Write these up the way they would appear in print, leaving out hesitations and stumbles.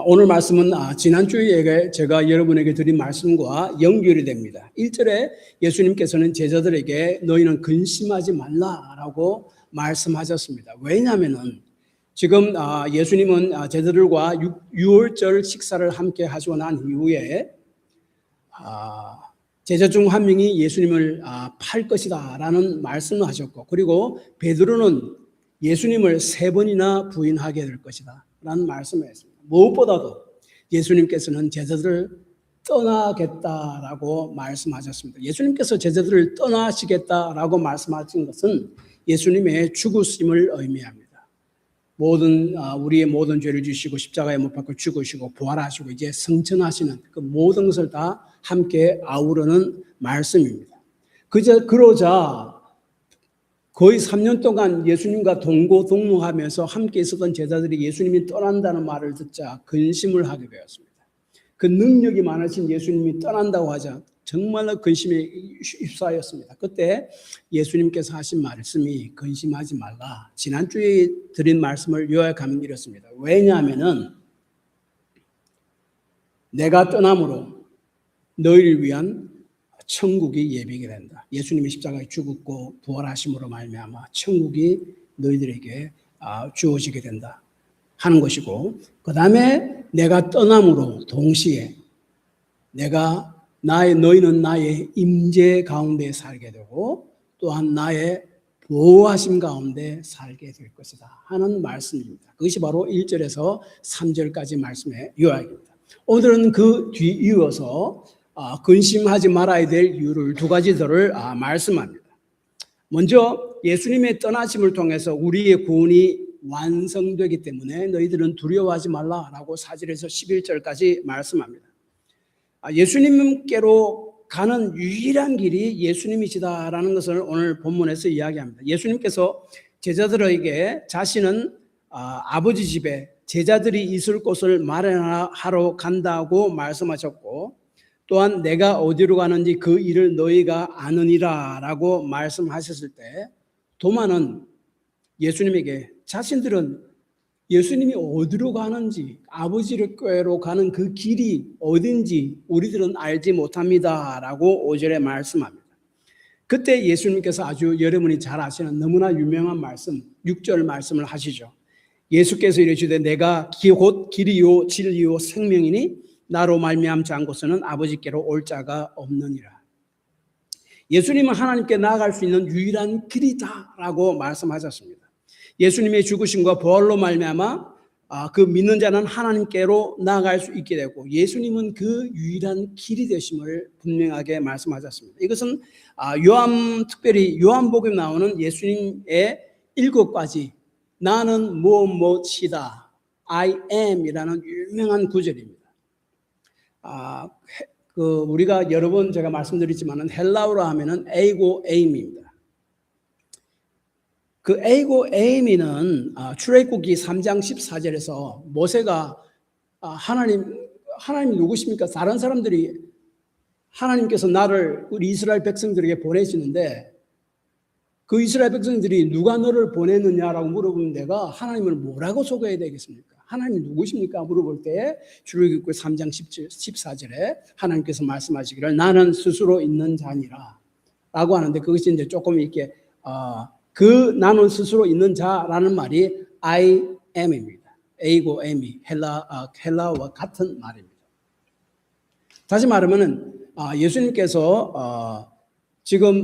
오늘 말씀은 지난주에 제가 여러분에게 드린 말씀과 연결이 됩니다. 1절에 예수님께서는 제자들에게 너희는 근심하지 말라라고 말씀하셨습니다. 왜냐하면 지금 예수님은 제자들과 유월절 식사를 함께 하시고 난 이후에 제자 중 한 명이 예수님을 팔 것이다 라는 말씀을 하셨고, 그리고 베드로는 예수님을 3번이나 부인하게 될 것이다 라는 말씀을 했습니다. 무엇보다도 예수님께서는 제자들을 떠나겠다라고 말씀하셨습니다. 예수님께서 제자들을 떠나시겠다라고 말씀하신 것은 예수님의 죽으심을 의미합니다. 우리의 모든 죄를 지시고 십자가에 못 박혀 죽으시고 부활하시고 이제 승천하시는 그 모든 것을 다 함께 아우르는 말씀입니다. 그러자 거의 3년 동안 예수님과 동고동락하면서 함께 있었던 제자들이 예수님이 떠난다는 말을 듣자 근심을 하게 되었습니다. 그 능력이 많으신 예수님이 떠난다고 하자 정말로 근심에 휩싸였습니다. 그때 예수님께서 하신 말씀이 근심하지 말라. 지난주에 드린 말씀을 요약하면 이렇습니다. 왜냐하면 내가 떠남으로 너희를 위한 천국이 예비게 된다. 예수님이 십자가에 죽었고 부활하심으로 말미암아 천국이 너희들에게 주어지게 된다 하는 것이고, 그 다음에 내가 떠남으로 동시에 너희는 나의 임재 가운데 살게 되고 또한 나의 보호하심 가운데 살게 될 것이다 하는 말씀입니다. 그것이 바로 1절에서 3절까지 말씀의 요약입니다. 오늘은 그 뒤 이어서 근심하지 말아야 될 이유를 2가지들을 말씀합니다. 먼저 예수님의 떠나심을 통해서 우리의 구원이 완성되기 때문에 너희들은 두려워하지 말라라고 4절에서 11절까지 말씀합니다. 예수님께로 가는 유일한 길이 예수님이시다라는 것을 오늘 본문에서 이야기합니다. 예수님께서 제자들에게 자신은 아버지 집에 제자들이 있을 곳을 마련하러 간다고 말씀하셨고, 또한 내가 어디로 가는지 그 일을 너희가 아느니라 라고 말씀하셨을 때 도마는 예수님에게 자신들은 예수님이 어디로 가는지, 아버지께로 가는 그 길이 어딘지 우리들은 알지 못합니다 라고 5절에 말씀합니다. 그때 예수님께서 아주 여러분이 잘 아시는 너무나 유명한 말씀, 6절 말씀을 하시죠. 예수께서 이르시되 내가 곧 길이요 진리요 생명이니 나로 말미암지 않고서는 아버지께로 올 자가 없느니라. 예수님은 하나님께 나아갈 수 있는 유일한 길이다라고 말씀하셨습니다. 예수님의 죽으심과 부활로 말미암아 그 믿는 자는 하나님께로 나아갈 수 있게 되고, 예수님은 그 유일한 길이 되심을 분명하게 말씀하셨습니다. 이것은 특별히 요한복음에 나오는 예수님의 7가지 나는 무엇이다, I am이라는 유명한 구절입니다. 우리가 여러 번 제가 말씀드리지만은 헬라어로 하면은 에이고 에임입니다. 그 에이고 에이미는 출애굽기 3장 14절에서 모세가 하나님 누구십니까? 다른 사람들이 하나님께서 우리 이스라엘 백성들에게 보내시는데 그 이스라엘 백성들이 누가 너를 보냈느냐라고 물어보는 데가 하나님을 뭐라고 소개해야 되겠습니까? 하나님이 누구십니까? 물어볼 때 출애굽기 3장 14절에 하나님께서 말씀하시기를 나는 스스로 있는 자니라 라고 하는데, 그것이 이제 조금 이렇게 그 나는 스스로 있는 자라는 말이 I am입니다. 에이고 에미 헬라어와 같은 말입니다. 다시 말하면은 예수님께서 지금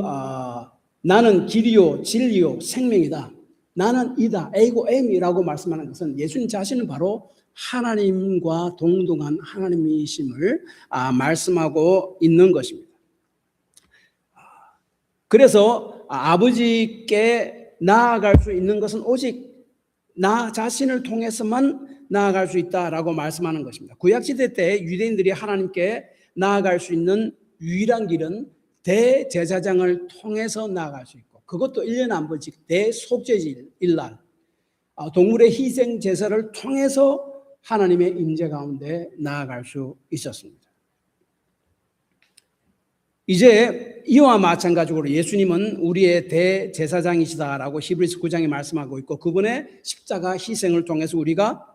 나는 길이요 진리요 생명이다, 나는 이다, 에이고 에미라고 말씀하는 것은 예수님 자신은 바로 하나님과 동등한 하나님이심을 말씀하고 있는 것입니다. 그래서 아버지께 나아갈 수 있는 것은 오직 나 자신을 통해서만 나아갈 수 있다라고 말씀하는 것입니다. 구약시대 때 유대인들이 하나님께 나아갈 수 있는 유일한 길은 대제사장을 통해서 나아갈 수 있고, 그것도 1년에 한 번씩 대속죄일날 동물의 희생 제사를 통해서 하나님의 임재 가운데 나아갈 수 있었습니다. 이제 이와 마찬가지로 예수님은 우리의 대제사장이시다라고 히브리서 9장에 말씀하고 있고, 그분의 십자가 희생을 통해서 우리가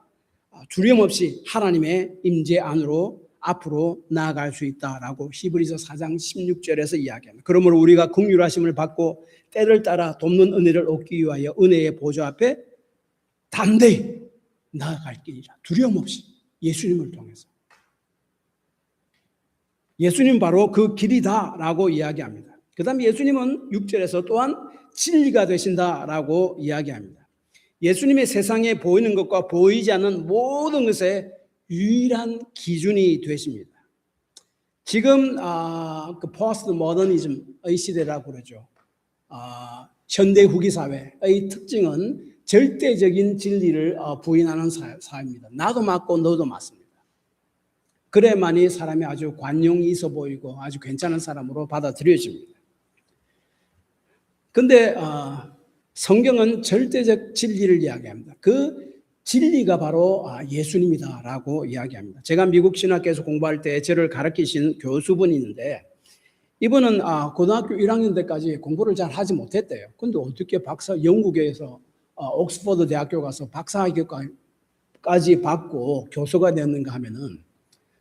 두려움 없이 하나님의 임재 안으로 앞으로 나아갈 수 있다라고 히브리서 4장 16절에서 이야기합니다. 그러므로 우리가 긍휼하심을 받고 때를 따라 돕는 은혜를 얻기 위하여 은혜의 보좌 앞에 담대히 나아갈 길이라. 두려움 없이 예수님을 통해서. 예수님 바로 그 길이다라고 이야기합니다. 그 다음에 예수님은 6절에서 또한 진리가 되신다라고 이야기합니다. 예수님의 세상에 보이는 것과 보이지 않는 모든 것의 유일한 기준이 되십니다. 지금 그 포스트 모더니즘의 시대라고 그러죠. 현대 후기 사회의 특징은 절대적인 진리를 부인하는 사회입니다. 나도 맞고 너도 맞습니다. 그래야만이 사람이 아주 관용이 있어 보이고 아주 괜찮은 사람으로 받아들여집니다. 그런데 성경은 절대적 진리를 이야기합니다. 그 진리가 바로 예수님이다라고 이야기합니다. 제가 미국 신학교에서 공부할 때 저를 가르치신 교수분이 있는데 이분은 고등학교 1학년 때까지 공부를 잘 하지 못했대요. 근데 어떻게 영국에서 옥스퍼드 대학교 가서 박사학위까지 받고 교수가 됐는가 하면은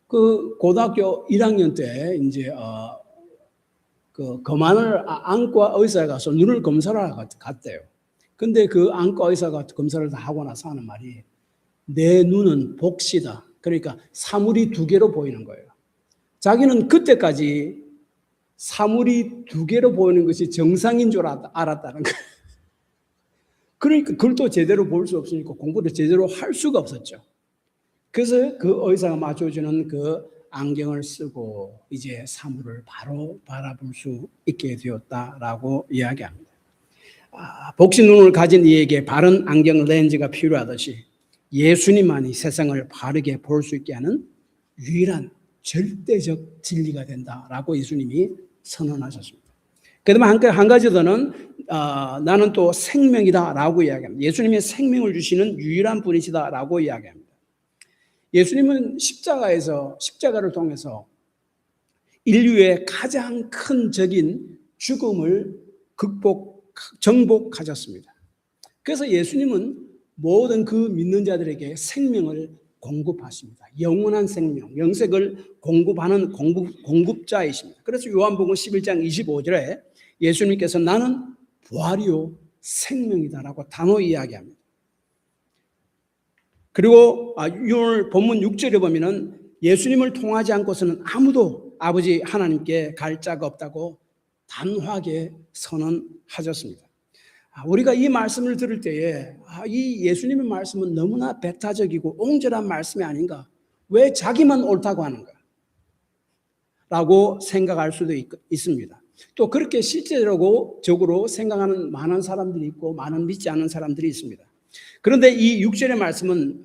그 고등학교 1학년 때 이제 그 검안을 안과 의사에 가서 눈을 검사를 갔대요. 근데 그 안과 의사가 검사를 다 하고 나서 하는 말이 내 눈은 복시다. 그러니까 사물이 두 개로 보이는 거예요. 자기는 그때까지 사물이 두 개로 보이는 것이 정상인 줄 알았다는 거예요. 그러니까 그걸 또 제대로 볼 수 없으니까 공부를 제대로 할 수가 없었죠. 그래서 그 의사가 맞춰주는 그 안경을 쓰고 이제 사물을 바로 바라볼 수 있게 되었다라고 이야기합니다. 복시 눈을 가진 이에게 바른 안경 렌즈가 필요하듯이 예수님만이 세상을 바르게 볼 수 있게 하는 유일한 절대적 진리가 된다라고 예수님이 선언하셨습니다. 그다음에 한 가지 더는 나는 또 생명이다라고 이야기합니다. 예수님이 생명을 주시는 유일한 분이시다라고 이야기합니다. 예수님은 십자가를 통해서 인류의 가장 큰 적인 죽음을 정복하셨습니다. 그래서 예수님은 모든 그 믿는 자들에게 생명을 공급하십니다. 영원한 생명, 영생을 공급하는 공급자이십니다. 그래서 요한복음 11장 25절에 예수님께서 나는 부활이요 생명이다라고 단호히 이야기합니다. 그리고 오늘 본문 6절에 보면은 예수님을 통하지 않고서는 아무도 아버지 하나님께 갈 자가 없다고 단호하게 선언하셨습니다. 우리가 이 말씀을 들을 때에 이 예수님의 말씀은 너무나 배타적이고 옹졸한 말씀이 아닌가? 왜 자기만 옳다고 하는가? 라고 생각할 수도 있습니다. 또 그렇게 실제적으로 생각하는 많은 사람들이 있고 많은 믿지 않는 사람들이 있습니다. 그런데 이 6절의 말씀은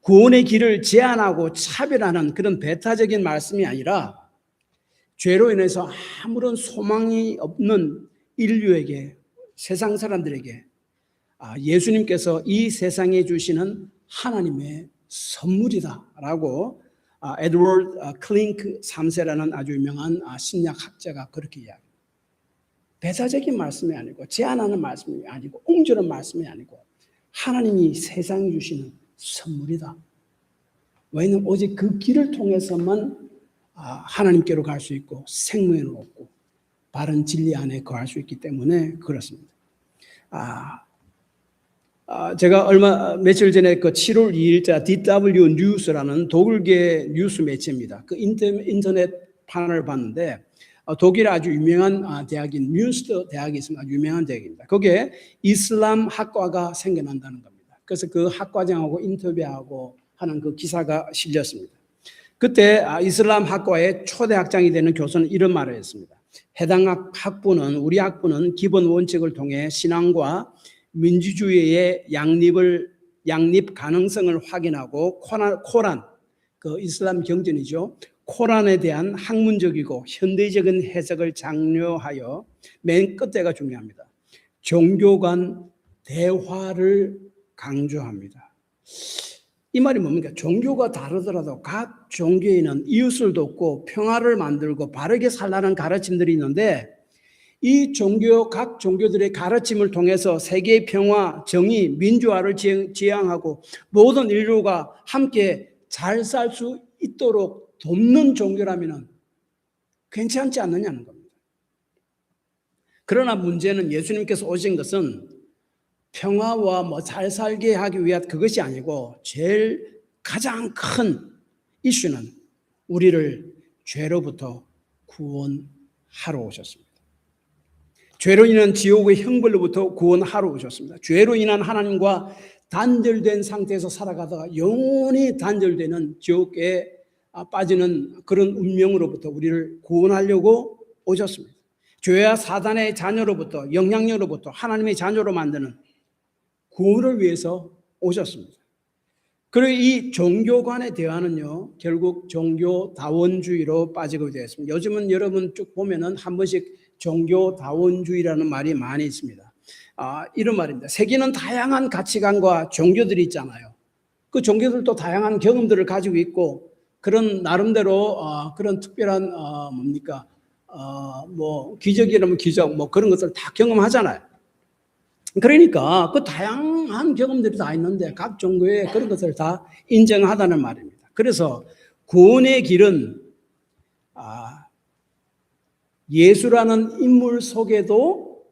구원의 길을 제한하고 차별하는 그런 배타적인 말씀이 아니라 죄로 인해서 아무런 소망이 없는 인류에게, 세상 사람들에게 예수님께서 이 세상에 주시는 하나님의 선물이다라고 에드워드 클링크 3세라는 아주 유명한 신약학자가 그렇게 이야기합니다. 배타적인 말씀이 아니고 제한하는 말씀이 아니고 옹졸한 말씀이 아니고 하나님이 세상에 주시는 선물이다. 왜냐하면 오직 그 길을 통해서만 하나님께로 갈 수 있고 생명을 얻고 바른 진리 안에 거할 수 있기 때문에 그렇습니다. 제가 며칠 전에 그 7월 2일자 DW 뉴스라는 독일계 뉴스 매체입니다. 그 인터넷판을 봤는데 독일의 아주 유명한 대학인 뮌스터 대학이 있습니다. 아주 유명한 대학입니다. 거기에 이슬람 학과가 생겨난다는 겁니다. 그래서 그 학과장하고 인터뷰하고 하는 그 기사가 실렸습니다. 그때 이슬람 학과의 초대학장이 되는 교수는 이런 말을 했습니다. 해당 학부는 우리 학부는 기본 원칙을 통해 신앙과 민주주의의 양립 가능성을 확인하고 코란, 그 이슬람 경전이죠. 코란에 대한 학문적이고 현대적인 해석을 장려하여 맨 끝에가 중요합니다. 종교 간 대화를 강조합니다. 이 말이 뭡니까? 종교가 다르더라도 각 종교에는 이웃을 돕고 평화를 만들고 바르게 살라는 가르침들이 있는데 이 각 종교들의 가르침을 통해서 세계의 평화, 정의, 민주화를 지향하고 모든 인류가 함께 잘 살 수 있도록 돕는 종교라면 괜찮지 않느냐는 겁니다. 그러나 문제는 예수님께서 오신 것은 평화와 잘 살게 하기 위한 그것이 아니고 제일 가장 큰 이슈는 우리를 죄로부터 구원하러 오셨습니다. 죄로 인한 지옥의 형벌로부터 구원하러 오셨습니다. 죄로 인한 하나님과 단절된 상태에서 살아가다가 영원히 단절되는 지옥에 빠지는 그런 운명으로부터 우리를 구원하려고 오셨습니다. 죄와 사단의 자녀로부터, 영향력으로부터 하나님의 자녀로 만드는 구원을 위해서 오셨습니다. 그리고 이 종교간의 대화는요, 결국 종교다원주의로 빠지게 되었습니다. 요즘은 여러분 쭉 보면은 한 번씩 종교다원주의라는 말이 많이 있습니다. 이런 말입니다. 세계는 다양한 가치관과 종교들이 있잖아요. 그 종교들도 다양한 경험들을 가지고 있고 그런 나름대로 그런 특별한 기적이라면 기적 그런 것들 다 경험하잖아요. 그러니까 그 다양한 경험들이 다 있는데 각 종교에 그런 것을 다 인정하다는 말입니다. 그래서 구원의 길은 예수라는 인물 속에도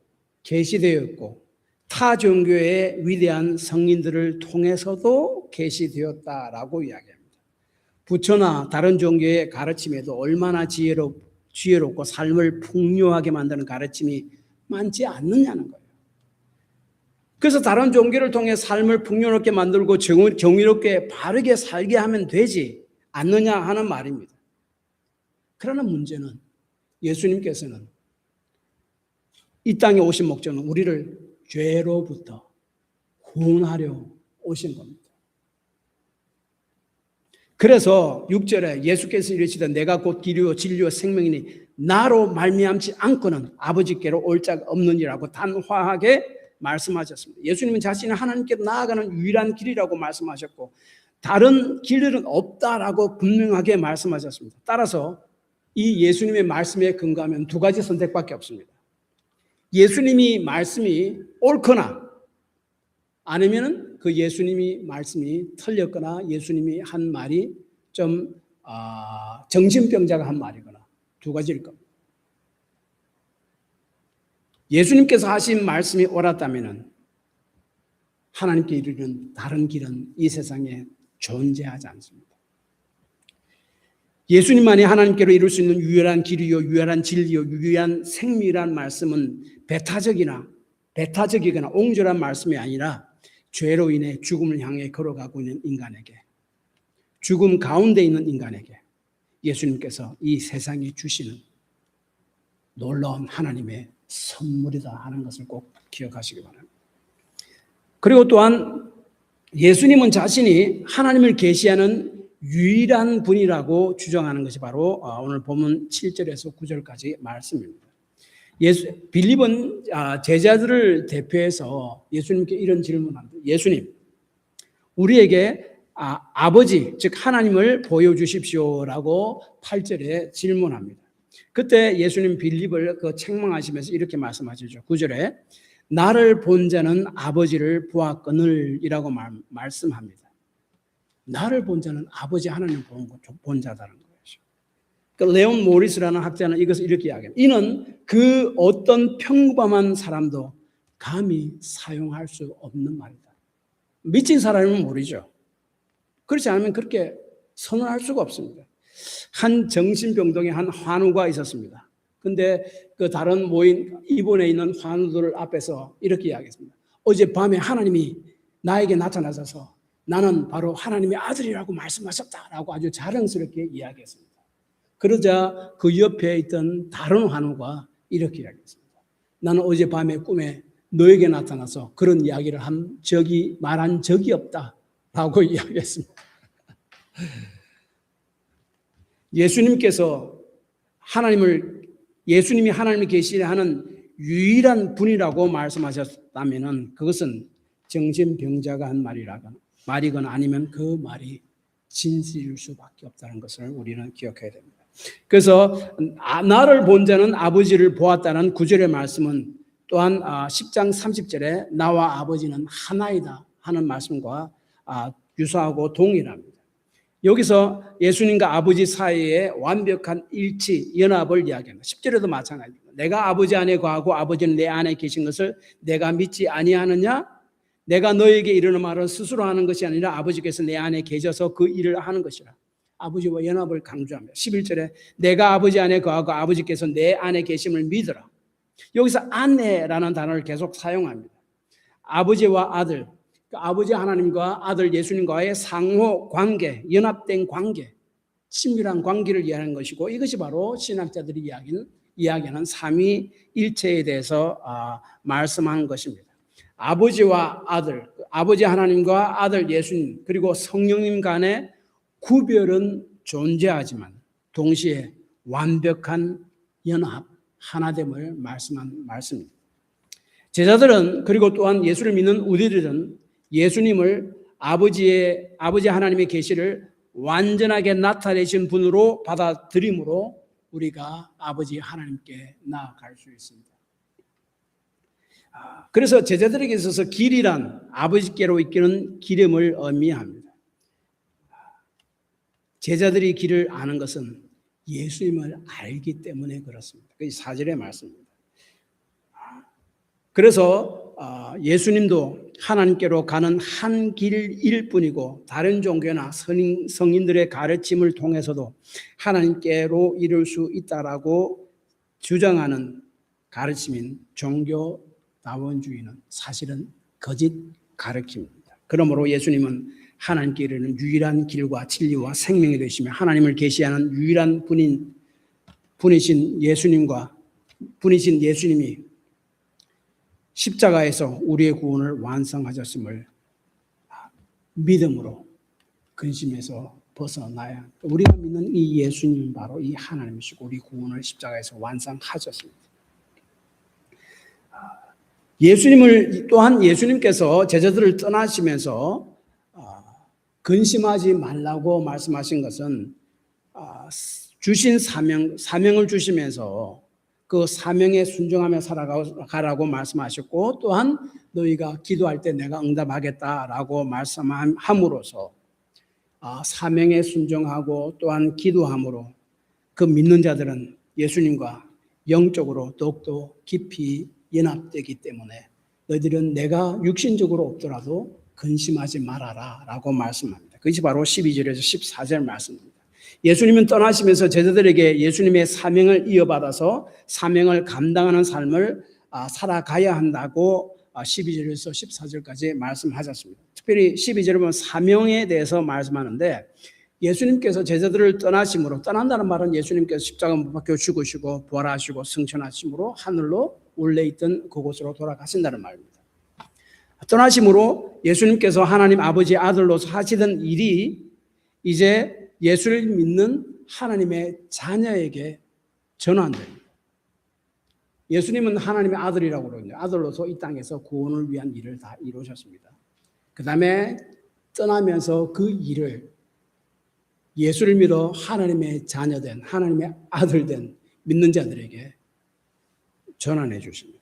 계시되어 있고 타 종교의 위대한 성인들을 통해서도 계시되었다라고 이야기합니다. 부처나 다른 종교의 가르침에도 얼마나 지혜롭고 삶을 풍요하게 만드는 가르침이 많지 않느냐는 거예요. 그래서 다른 종교를 통해 삶을 풍요롭게 만들고 정의롭게 바르게 살게 하면 되지 않느냐 하는 말입니다. 그러나 문제는 예수님께서는 이 땅에 오신 목적은 우리를 죄로부터 구원하려 오신 겁니다. 그래서 6절에 예수께서 이르시되 내가 곧 길이요 진리요 생명이니 나로 말미암지 않고는 아버지께로 올 자가 없느니라고 단호하게 말씀하셨습니다. 예수님은 자신이 하나님께로 나아가는 유일한 길이라고 말씀하셨고 다른 길들은 없다라고 분명하게 말씀하셨습니다. 따라서 이 예수님의 말씀에 근거하면 두 가지 선택밖에 없습니다. 예수님이 말씀이 옳거나 아니면 그 예수님이 말씀이 틀렸거나 예수님이 한 말이 좀 정신병자가 한 말이거나 두 가지일 겁니다. 예수님께서 하신 말씀이 옳았다면 하나님께 이르는 다른 길은 이 세상에 존재하지 않습니다. 예수님만이 하나님께로 이룰 수 있는 유일한 길이요 유일한 진리요 유일한 생명이란 말씀은 배타적이거나 옹졸한 말씀이 아니라 죄로 인해 죽음을 향해 걸어가고 있는 인간에게, 죽음 가운데 있는 인간에게 예수님께서 이 세상에 주시는 놀라운 하나님의 선물이다 하는 것을 꼭 기억하시기 바랍니다. 그리고 또한 예수님은 자신이 하나님을 계시하는 유일한 분이라고 주장하는 것이 바로 오늘 본문 7절에서 9절까지 말씀입니다. 빌립은 제자들을 대표해서 예수님께 이런 질문을 합니다. 예수님, 우리에게 아버지 즉 하나님을 보여주십시오라고 8절에 질문합니다. 그때 예수님 빌립을 책망하시면서 이렇게 말씀하시죠. 9절에 나를 본 자는 아버지를 보았거늘이라고 말씀합니다. 나를 본 자는 아버지 하나님을 본 자다는 거죠. 그러니까 레온 모리스라는 학자는 이것을 이렇게 이야기합니다. 이는 그 어떤 평범한 사람도 감히 사용할 수 없는 말이다. 미친 사람은 모르죠. 그렇지 않으면 그렇게 선언할 수가 없습니다. 한 정신병동에 한 환우가 있었습니다. 근데 그 다른 모인 입원해 있는 환우들 앞에서 이렇게 이야기했습니다. 어젯밤에 하나님이 나에게 나타나셔서 나는 바로 하나님의 아들이라고 말씀하셨다라고 아주 자랑스럽게 이야기했습니다. 그러자 그 옆에 있던 다른 환우가 이렇게 이야기했습니다. 나는 어젯밤에 꿈에 너에게 나타나서 그런 이야기를 말한 적이 없다라고 이야기했습니다. 예수님이 하나님을 계시하는 유일한 분이라고 말씀하셨다면 그것은 정신병자가 한 말이거나 아니면 그 말이 진실일 수밖에 없다는 것을 우리는 기억해야 됩니다. 그래서 나를 본 자는 아버지를 보았다는 9절의 말씀은 또한 10장 30절에 나와 아버지는 하나이다 하는 말씀과 유사하고 동일합니다. 여기서 예수님과 아버지 사이에 완벽한 일치, 연합을 이야기합니다. 10절에도 마찬가지입니다. 내가 아버지 안에 거하고 아버지는 내 안에 계신 것을 내가 믿지 아니하느냐? 내가 너에게 이르는 말은 스스로 하는 것이 아니라 아버지께서 내 안에 계셔서 그 일을 하는 것이라. 아버지와 연합을 강조합니다. 11절에 내가 아버지 안에 거하고 아버지께서 내 안에 계심을 믿으라. 여기서 안에라는 단어를 계속 사용합니다. 아버지와 아들, 아버지 하나님과 아들 예수님과의 상호 관계, 연합된 관계, 친밀한 관계를 이해하는 것이고, 이것이 바로 신학자들이 이야기하는 삼위일체에 대해서 말씀하는 것입니다. 아버지와 아들, 아버지 하나님과 아들 예수님, 그리고 성령님 간의 구별은 존재하지만 동시에 완벽한 연합, 하나됨을 말씀한 말씀입니다. 제자들은, 그리고 또한 예수를 믿는 우리들은 예수님을 아버지 하나님의 계시를 완전하게 나타내신 분으로 받아들임으로 우리가 아버지 하나님께 나아갈 수 있습니다. 그래서 제자들에게 있어서 길이란 아버지께로 이끄는 기름을 의미합니다. 제자들이 길을 아는 것은 예수님을 알기 때문에 그렇습니다. 그게 4절의 말씀입니다. 그래서 예수님도 하나님께로 가는 한 길일 뿐이고, 다른 종교나 성인들의 가르침을 통해서도 하나님께로 이룰 수 있다라고 주장하는 가르침인 종교다원주의는 사실은 거짓 가르침입니다. 그러므로 예수님은 하나님께 이르는 유일한 길과 진리와 생명이 되시며 하나님을 계시하는 유일한 분이신 예수님이 십자가에서 우리의 구원을 완성하셨음을 믿음으로 근심에서 벗어나야 합니다. 우리가 믿는 이 예수님은 바로 이 하나님이시고 우리 구원을 십자가에서 완성하셨습니다. 또한 예수님께서 제자들을 떠나시면서 근심하지 말라고 말씀하신 것은 주신 사명을 주시면서 그 사명에 순종하며 살아가라고 말씀하셨고, 또한 너희가 기도할 때 내가 응답하겠다라고 말씀함으로써 사명에 순종하고 또한 기도함으로 그 믿는 자들은 예수님과 영적으로 더욱더 깊이 연합되기 때문에 너희들은 내가 육신적으로 없더라도 근심하지 말아라 라고 말씀합니다. 그것이 바로 12절에서 14절 말씀입니다. 예수님은 떠나시면서 제자들에게 예수님의 사명을 이어받아서 사명을 감당하는 삶을 살아가야 한다고 12절에서 14절까지 말씀하셨습니다. 특별히 12절에 보면 사명에 대해서 말씀하는데, 예수님께서 제자들을 떠난다는 말은 예수님께서 십자가 못 박혀 죽으시고 부활하시고 승천하심으로 하늘로 원래 있던 그곳으로 돌아가신다는 말입니다. 떠나심으로 예수님께서 하나님 아버지 아들로서 하시던 일이 이제 예수를 믿는 하나님의 자녀에게 전환됩니다. 예수님은 하나님의 아들이라고 그러거든요. 아들로서 이 땅에서 구원을 위한 일을 다 이루셨습니다. 그 다음에 떠나면서 그 일을 예수를 믿어 하나님의 자녀된, 하나님의 아들된 믿는 자들에게 전환해 주십니다.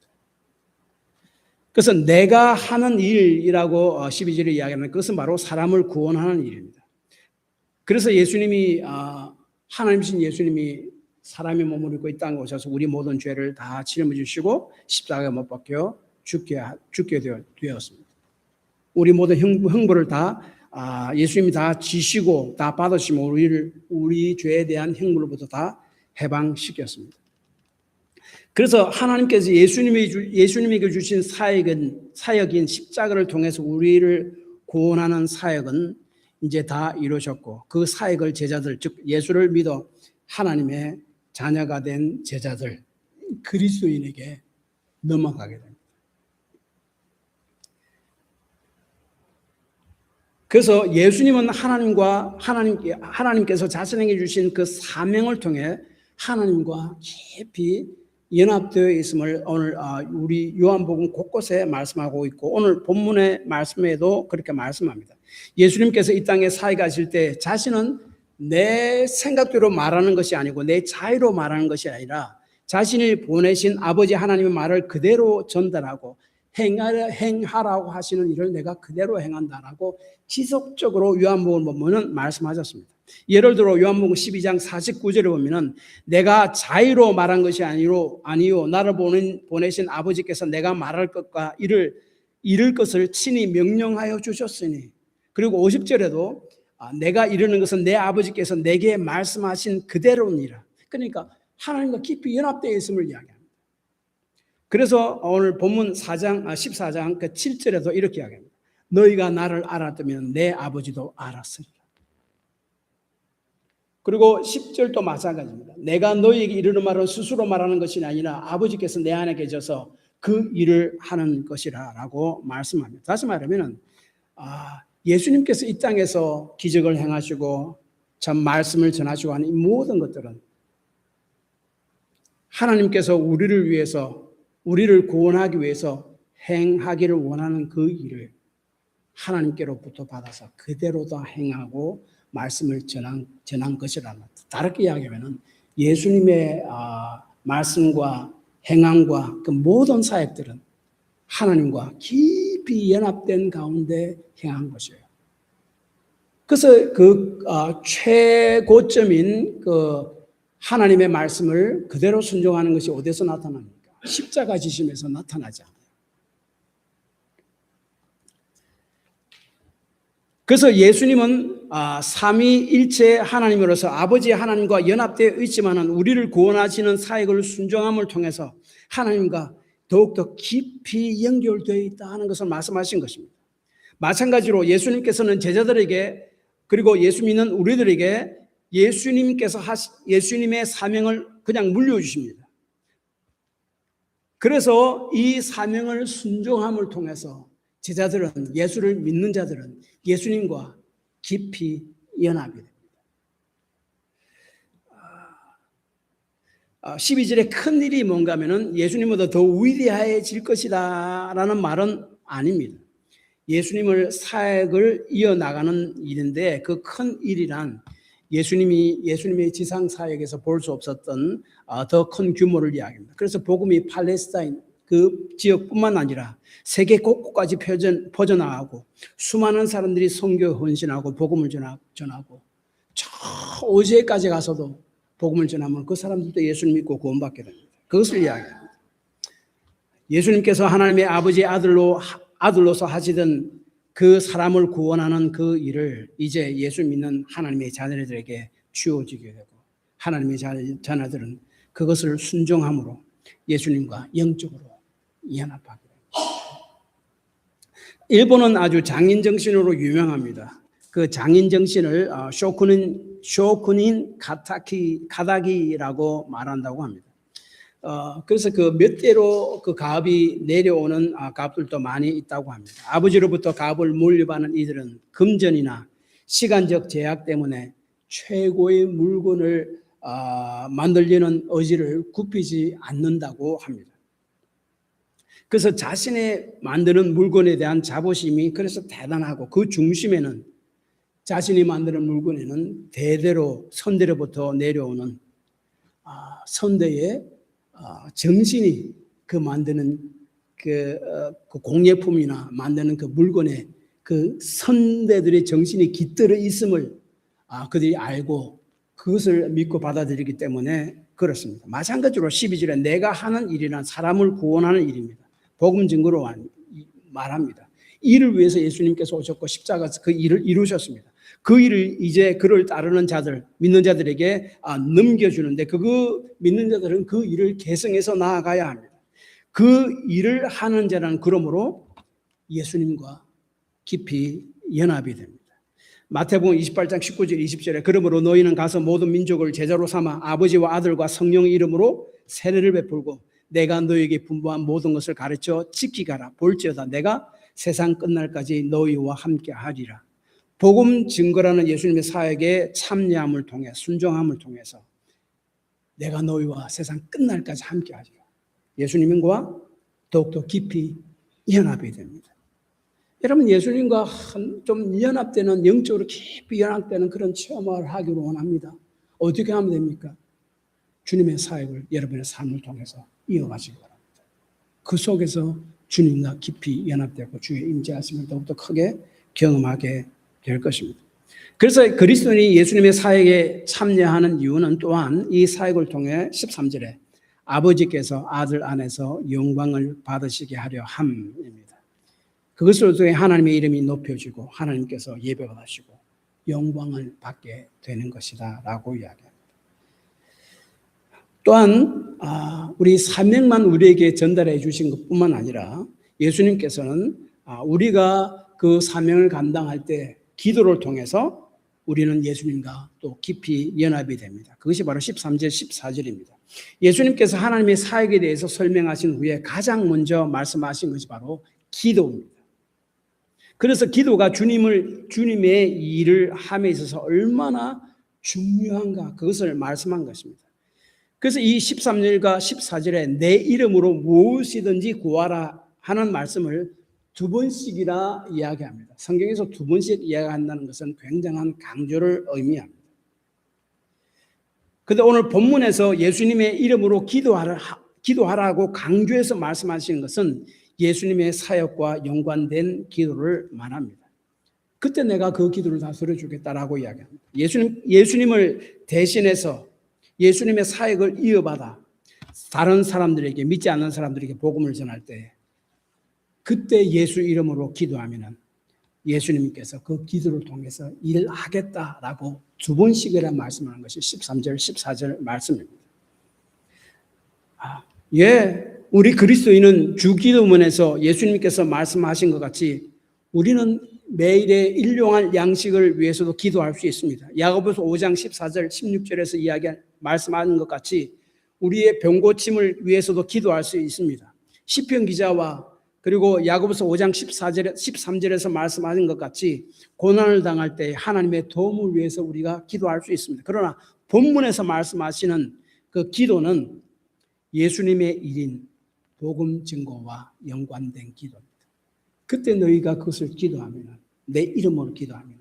그래서 내가 하는 일이라고 12절에 이야기하는 것은 바로 사람을 구원하는 일입니다. 그래서 예수님이 하나님이신 예수님이 사람의 몸을 입고 이 땅에 오셔서 우리 모든 죄를 다 짊어지시고 십자가에 못 박혀 죽게 되었습니다. 우리 모든 형벌을 다 예수님이 다 지시고 다 받으시며 우리 죄에 대한 형벌로부터 다 해방시켰습니다. 그래서 하나님께서 예수님에게 주신 사역인 십자가를 통해서 우리를 구원하는 사역은 이제 다 이루셨고, 그 사역을 제자들, 즉 예수를 믿어 하나님의 자녀가 된 제자들, 그리스도인에게 넘어가게 됩니다. 그래서 예수님은 하나님께서 자신에게 주신 그 사명을 통해 하나님과 깊이 연합되어 있음을 오늘 우리 요한복음 곳곳에 말씀하고 있고, 오늘 본문의 말씀에도 그렇게 말씀합니다. 예수님께서 이 땅에 사역하실 때 자신은 내 생각대로 말하는 것이 아니고 내 자유로 말하는 것이 아니라 자신이 보내신 아버지 하나님의 말을 그대로 전달하고 행하라고 하시는 일을 내가 그대로 행한다라고 지속적으로 요한복음 보면은 말씀하셨습니다. 예를 들어 요한복음 12장 49절에 보면은 내가 자유로 말한 것이 아니요 나를 보내신 아버지께서 내가 말할 것과 이를 것을 친히 명령하여 주셨으니, 그리고 50절에도 내가 이르는 것은 내 아버지께서 내게 말씀하신 그대로니라. 그러니까 하나님과 깊이 연합되어 있음을 이야기합니다. 그래서 오늘 본문 14장 그 7절에도 이렇게 이야기합니다. 너희가 나를 알았다면 내 아버지도 알았으리라. 그리고 10절도 마찬가지입니다. 내가 너희에게 이르는 말은 스스로 말하는 것이 아니라 아버지께서 내 안에 계셔서 그 일을 하는 것이라 라고 말씀합니다. 다시 말하면 예수님께서 이 땅에서 기적을 행하시고 참 말씀을 전하시고 하는 이 모든 것들은 하나님께서 우리를 위해서, 우리를 구원하기 위해서 행하기를 원하는 그 일을 하나님께로부터 받아서 그대로 다 행하고 말씀을 전한 것이라는, 다르게 이야기하면 예수님의 말씀과 행함과 그 모든 사역들은 하나님과 깊이 연합된 가운데 행한 것이에요. 그래서 그 최고점인 그 하나님의 말씀을 그대로 순종하는 것이 어디서 나타납니까? 십자가 지심에서 나타나지 않아요. 그래서 예수님은 삼위일체 하나님으로서 아버지 하나님과 연합되어 있지만은 우리를 구원하시는 사역을 순종함을 통해서 하나님과 더욱더 깊이 연결되어 있다 하는 것을 말씀하신 것입니다. 마찬가지로 예수님께서는 제자들에게, 그리고 예수 믿는 우리들에게 예수님의 사명을 그냥 물려주십니다. 그래서 이 사명을 순종함을 통해서 제자들은, 예수를 믿는 자들은 예수님과 깊이 연합이 됩니다. 12절에 큰 일이 뭔가 하면은 예수님보다 더 위대해질 것이다 라는 말은 아닙니다. 예수님을 사역을 이어나가는 일인데 그 큰 일이란 예수님의 지상 사역에서 볼 수 없었던 더 큰 규모를 이야기합니다. 그래서 복음이 팔레스타인 그 지역뿐만 아니라 세계 곳곳까지 퍼져나가고 수많은 사람들이 선교 헌신하고 복음을 전하고 저 오지에까지 가서도 복음을 전하면 그 사람들도 예수를 믿고 구원받게 됩니다. 그것을 이야기합니다. 예수님께서 하나님의 아버지의 아들로서 하시던 그 사람을 구원하는 그 일을 이제 예수 믿는 하나님의 자녀들에게 주어지게 되고, 하나님의 자녀들은 그것을 순종함으로 예수님과 영적으로 연합하게 됩니다. 일본은 아주 장인 정신으로 유명합니다. 그 장인 정신을 쇼쿠닌 가다기라고 말한다고 합니다. 그래서 그 몇 대로 그 가업이 내려오는 가업들도 많이 있다고 합니다. 아버지로부터 가업을 물려받는 이들은 금전이나 시간적 제약 때문에 최고의 물건을 만들려는 의지를 굽히지 않는다고 합니다. 그래서 자신의 만드는 물건에 대한 자부심이 그래서 대단하고, 그 중심에는 자신이 만드는 물건에는 대대로 선대로부터 내려오는 선대의 정신이 그 만드는 그 공예품이나 만드는 그 물건에 그 선대들의 정신이 깃들어 있음을 그들이 알고 그것을 믿고 받아들이기 때문에 그렇습니다. 마찬가지로 12절에 내가 하는 일이란 사람을 구원하는 일입니다. 복음 증거로 말합니다. 이를 위해서 예수님께서 오셨고 십자가에서 그 일을 이루셨습니다. 그 일을 이제 그를 따르는 자들, 믿는 자들에게 넘겨주는데 그 믿는 자들은 그 일을 계승해서 나아가야 합니다. 그 일을 하는 자는 그러므로 예수님과 깊이 연합이 됩니다. 마태복음 28장 19절 20절에 그러므로 너희는 가서 모든 민족을 제자로 삼아 아버지와 아들과 성령의 이름으로 세례를 베풀고 내가 너희에게 분부한 모든 것을 가르쳐 지키가라. 볼지어다 내가 세상 끝날까지 너희와 함께 하리라. 복음 증거라는 예수님의 사역에 참여함을 통해, 순종함을 통해서 내가 너희와 세상 끝날까지 함께 하리라. 예수님과 더욱더 깊이 연합이 됩니다. 여러분 예수님과 좀 연합되는, 영적으로 깊이 연합되는 그런 체험을 하기를 원합니다. 어떻게 하면 됩니까? 주님의 사역을 여러분의 삶을 통해서 이어가시기 바랍니다. 그 속에서 주님과 깊이 연합되고 주의 임재하심을 더욱더 크게 경험하게 될 것입니다. 그래서 그리스도인이 예수님의 사역에 참여하는 이유는 또한 이 사역을 통해 13절에 아버지께서 아들 안에서 영광을 받으시게 하려 함입니다. 그것을 통해 하나님의 이름이 높여지고 하나님께서 예배받으시고 영광을 받게 되는 것이다 라고 이야기합니다. 또한 우리 사명만 우리에게 전달해 주신 것뿐만 아니라 예수님께서는 우리가 그 사명을 감당할 때 기도를 통해서 우리는 예수님과 또 깊이 연합이 됩니다. 그것이 바로 13절 14절입니다. 예수님께서 하나님의 사역에 대해서 설명하신 후에 가장 먼저 말씀하신 것이 바로 기도입니다. 그래서 기도가 주님의 일을 함에 있어서 얼마나 중요한가 그것을 말씀한 것입니다. 그래서 이 13절과 14절에 내 이름으로 무엇이든지 구하라 하는 말씀을 두 번씩이나 이야기합니다. 성경에서 두 번씩 이야기한다는 것은 굉장한 강조를 의미합니다. 그런데 오늘 본문에서 예수님의 이름으로 기도하라고 강조해서 말씀하시는 것은 예수님의 사역과 연관된 기도를 말합니다. 그때 내가 그 기도를 다 들어주겠다라고 이야기합니다. 예수님을 대신해서 예수님의 사역을 이어받아 다른 사람들에게, 믿지 않는 사람들에게 복음을 전할 때 그때 예수 이름으로 기도하면 예수님께서 그 기도를 통해서 일하겠다라고 두 번씩이나 말씀하는 것이 13절, 14절 말씀입니다. 우리 그리스도인은 주기도문에서 예수님께서 말씀하신 것 같이 우리는 매일의 일용할 양식을 위해서도 기도할 수 있습니다. 야고보서 5장 14절 16절에서 말씀하는 것 같이 우리의 병 고침을 위해서도 기도할 수 있습니다. 시편 기자와 그리고 야고보서 5장 13절에서 말씀하는 것 같이 고난을 당할 때 하나님의 도움을 위해서 우리가 기도할 수 있습니다. 그러나 본문에서 말씀하시는 그 기도는 예수님의 일인 복음 증거와 연관된 기도입니다. 그때 너희가 그것을 기도하면, 내 이름으로 기도하면,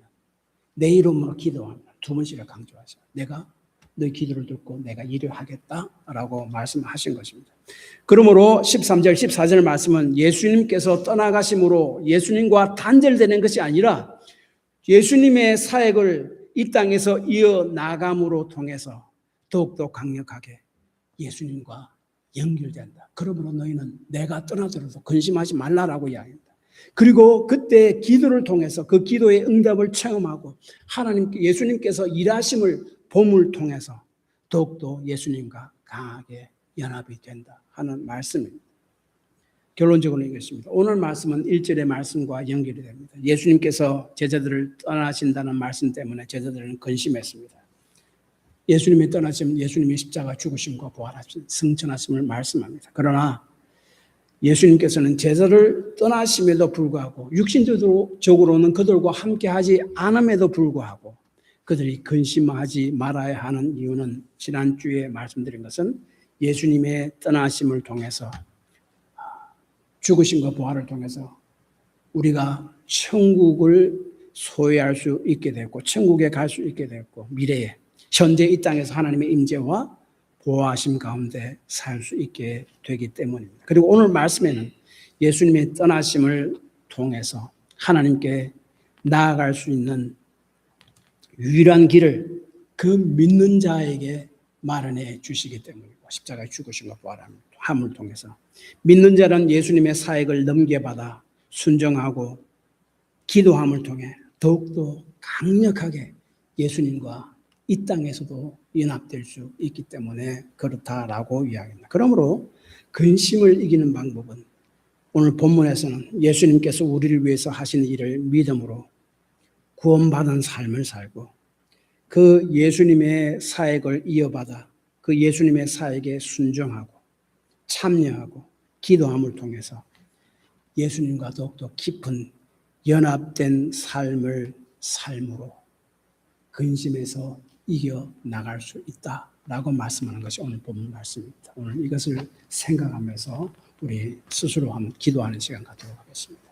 내 이름으로 기도하면 두 번씩을 강조하셔요. 내가 너희 기도를 듣고 내가 일을 하겠다라고 말씀하신 것입니다. 그러므로 13절, 14절 말씀은 예수님께서 떠나가심으로 예수님과 단절되는 것이 아니라 예수님의 사역을 이 땅에서 이어나감으로 통해서 더욱더 강력하게 예수님과 연결된다. 그러므로 너희는 내가 떠나더라도 근심하지 말라라고 이야기합니다. 그리고 그때 기도를 통해서 그 기도의 응답을 체험하고 예수님께서 일하심을 봄을 통해서 더욱더 예수님과 강하게 연합이 된다 하는 말씀입니다. 결론적으로 이것입니다. 오늘 말씀은 1절의 말씀과 연결이 됩니다. 예수님께서 제자들을 떠나신다는 말씀 때문에 제자들은 근심했습니다. 예수님이 떠나시면 예수님의 십자가 죽으심과 부활하심, 승천하심을 말씀합니다. 그러나 예수님께서는 제자를 떠나심에도 불구하고 육신적으로는 그들과 함께하지 않음에도 불구하고 그들이 근심하지 말아야 하는 이유는 지난주에 말씀드린 것은 예수님의 떠나심을 통해서 죽으심과 부활을 통해서 우리가 천국을 소유할 수 있게 됐고 천국에 갈 수 있게 됐고 미래에 현재 이 땅에서 하나님의 임재와 보호하심 가운데 살 수 있게 되기 때문입니다. 그리고 오늘 말씀에는 예수님의 떠나심을 통해서 하나님께 나아갈 수 있는 유일한 길을 그 믿는 자에게 마련해 주시기 때문이고 십자가의 죽으심과 부활함을 통해서 믿는 자는 예수님의 사역을 넘겨받아 순종하고 기도함을 통해 더욱더 강력하게 예수님과 이 땅에서도 연합될 수 있기 때문에 그렇다라고 이야기합니다. 그러므로 근심을 이기는 방법은 오늘 본문에서는 예수님께서 우리를 위해서 하시는 일을 믿음으로 구원받은 삶을 살고 그 예수님의 사역을 이어받아 그 예수님의 사역에 순종하고 참여하고 기도함을 통해서 예수님과 더욱더 깊은 연합된 삶을 삶으로 근심에서 이겨나갈 수 있다라고 말씀하는 것이 오늘 본문 말씀입니다. 오늘 이것을 생각하면서 우리 스스로 한번 기도하는 시간 갖도록 하겠습니다.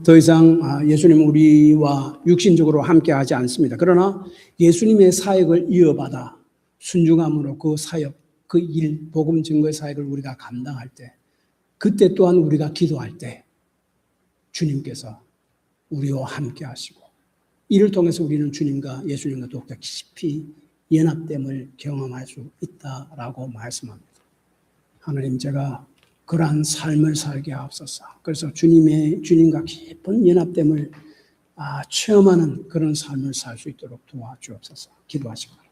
더 이상 예수님 우리와 육신적으로 함께하지 않습니다. 그러나 예수님의 사역을 이어받아 순종함으로 그 사역, 그 일, 복음 증거의 사역을 우리가 감당할 때, 그때 또한 우리가 기도할 때 주님께서 우리와 함께하시고, 이를 통해서 우리는 주님과 예수님과 더욱더 깊이 연합됨을 경험할 수 있다라고 말씀합니다. 하나님, 제가 그러한 삶을 살게 하옵소서. 그래서 주님과 깊은 연합됨을 체험하는 그런 삶을 살 수 있도록 도와주옵소서. 기도하시고